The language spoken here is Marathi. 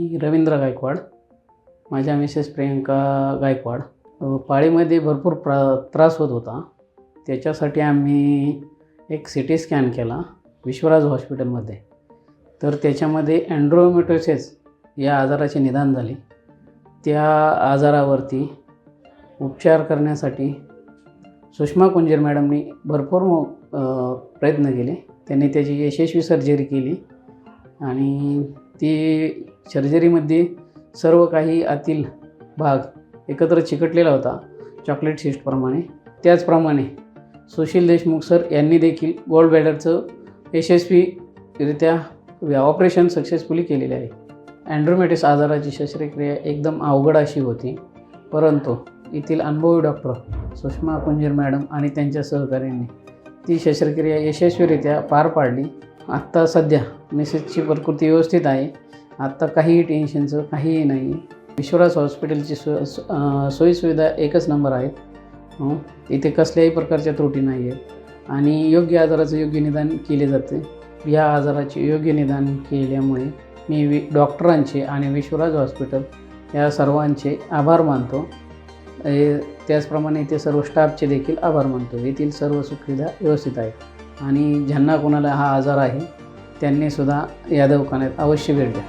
मी रवींद्र गायकवाड, माझ्या मिसेस प्रियंका गायकवाड. पाळीमध्ये भरपूर त्रास होत होता. त्याच्यासाठी आम्ही एक CT स्कॅन केला विश्वराज हॉस्पिटलमध्ये. तर त्याच्यामध्ये एंड्रोमेट्रोसिस या आजाराचे निदान झाले. त्या आजारावरती उपचार करण्यासाठी सुषमा कुंजीर मॅडमनी भरपूर प्रयत्न केले. त्यांनी त्याची यशस्वी सर्जरी केली आणि ती सर्जरीमध्ये सर्व काही आतील भाग एकत्र चिकटलेला होता चॉकलेट सिस्टप्रमाणे. त्याचप्रमाणे सुशील देशमुख सर यांनी देखील गोल ब्लॅडरचं यशस्वीरित्या ऑपरेशन सक्सेसफुली केलेले आहे. एंड्रोमेट्रोसिस आजाराची शस्त्रक्रिया एकदम अवघड अशी होती, परंतु येथील अनुभवी डॉक्टर सुषमा कुंजीर मॅडम आणि त्यांच्या सहकाऱ्यांनी ती शस्त्रक्रिया यशस्वीरित्या पार पाडली. आत्ता सध्या मिसेसची प्रकृती व्यवस्थित आहे. आत्ता काहीही टेन्शनचं काहीही नाही. विश्वराज हॉस्पिटलची सोयीसुविधा एकच नंबर आहेत. इथे कसल्याही प्रकारच्या त्रुटी नाही आहेत आणि योग्य आजाराचं योग्य निदान केले जाते. या आजाराचे योग्य निदान केल्यामुळे मी डॉक्टरांचे आणि विश्वराज हॉस्पिटल या सर्वांचे आभार मानतो. त्याचप्रमाणे इथे सर्व स्टाफचे देखील आभार मानतो. येथील सर्व सुविधा व्यवस्थित आहेत आणि ज्यांना कोणाला हा आजार आहे त्यांनीसुद्धा या दवाखान्यात अवश्य भेट द्या.